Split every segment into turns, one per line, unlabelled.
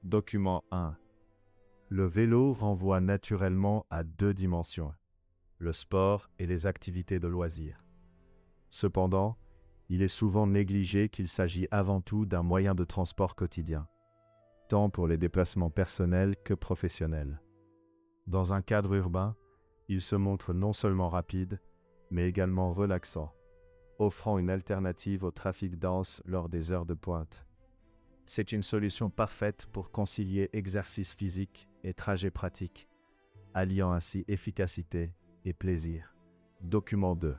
Document 1. Le vélo renvoie naturellement à deux dimensions, le sport et les activités de loisirs. Cependant, il est souvent négligé qu'il s'agit avant tout d'un moyen de transport quotidien, tant pour les déplacements personnels que professionnels. Dans un cadre urbain, il se montre non seulement rapide, mais également relaxant, offrant une alternative au trafic dense lors des heures de pointe. C'est une solution parfaite pour concilier exercice physique et trajet pratique, alliant ainsi efficacité et plaisir. Document 2.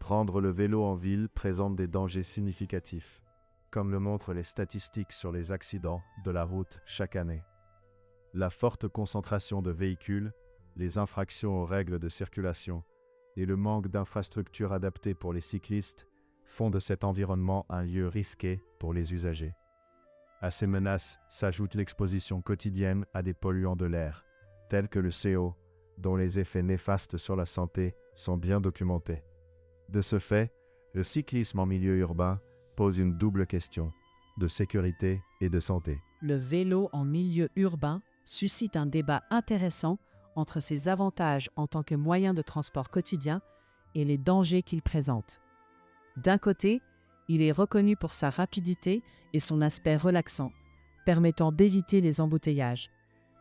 Prendre le vélo en ville présente des dangers significatifs, comme le montrent les statistiques sur les accidents de la route chaque année. La forte concentration de véhicules, les infractions aux règles de circulation et le manque d'infrastructures adaptées pour les cyclistes font de cet environnement un lieu risqué pour les usagers. À ces menaces s'ajoute l'exposition quotidienne à des polluants de l'air, tels que le CO, dont les effets néfastes sur la santé sont bien documentés. De ce fait, le cyclisme en milieu urbain pose une double question, de sécurité et de santé.
Le vélo en milieu urbain suscite un débat intéressant entre ses avantages en tant que moyen de transport quotidien et les dangers qu'il présente. D'un côté, il est reconnu pour sa rapidité et son aspect relaxant, permettant d'éviter les embouteillages.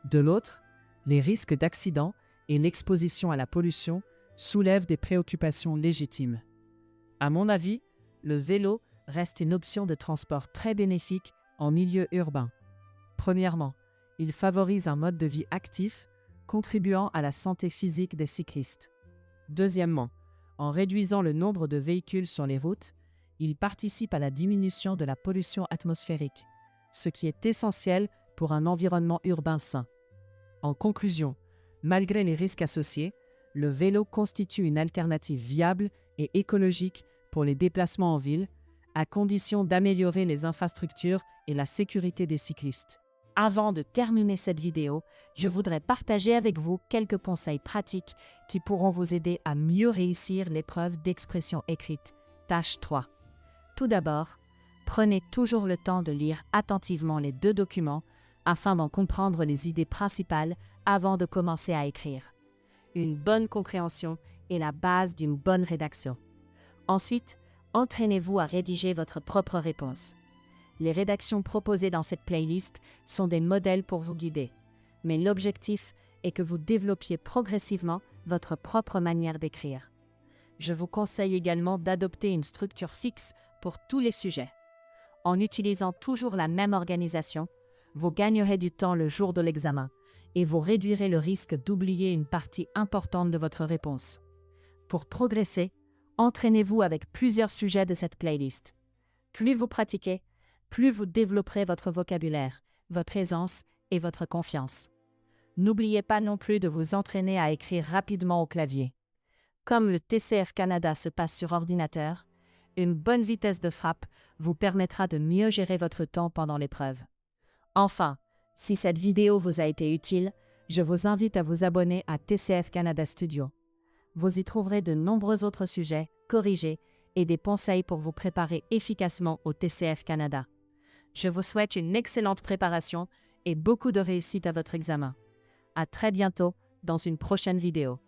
De l'autre, les risques d'accidents et l'exposition à la pollution soulèvent des préoccupations légitimes. À mon avis, le vélo reste une option de transport très bénéfique en milieu urbain. Premièrement, il favorise un mode de vie actif, contribuant à la santé physique des cyclistes. Deuxièmement, en réduisant le nombre de véhicules sur les routes, il participe à la diminution de la pollution atmosphérique, ce qui est essentiel pour un environnement urbain sain. En conclusion, malgré les risques associés, le vélo constitue une alternative viable et écologique pour les déplacements en ville, à condition d'améliorer les infrastructures et la sécurité des cyclistes.
Avant de terminer cette vidéo, je voudrais partager avec vous quelques conseils pratiques qui pourront vous aider à mieux réussir l'épreuve d'expression écrite, tâche 3. Tout d'abord, prenez toujours le temps de lire attentivement les deux documents afin d'en comprendre les idées principales avant de commencer à écrire. Une bonne compréhension est la base d'une bonne rédaction. Ensuite, entraînez-vous à rédiger votre propre réponse. Les rédactions proposées dans cette playlist sont des modèles pour vous guider, mais l'objectif est que vous développiez progressivement votre propre manière d'écrire. Je vous conseille également d'adopter une structure fixe pour tous les sujets. En utilisant toujours la même organisation, vous gagnerez du temps le jour de l'examen et vous réduirez le risque d'oublier une partie importante de votre réponse. Pour progresser, entraînez-vous avec plusieurs sujets de cette playlist. Plus vous pratiquez, plus vous développerez votre vocabulaire, votre aisance et votre confiance. N'oubliez pas non plus de vous entraîner à écrire rapidement au clavier. Comme le TCF Canada se passe sur ordinateur, une bonne vitesse de frappe vous permettra de mieux gérer votre temps pendant l'épreuve. Enfin, si cette vidéo vous a été utile, je vous invite à vous abonner à TCF Canada Studio. Vous y trouverez de nombreux autres sujets, corrigés et des conseils pour vous préparer efficacement au TCF Canada. Je vous souhaite une excellente préparation et beaucoup de réussite à votre examen. À très bientôt dans une prochaine vidéo.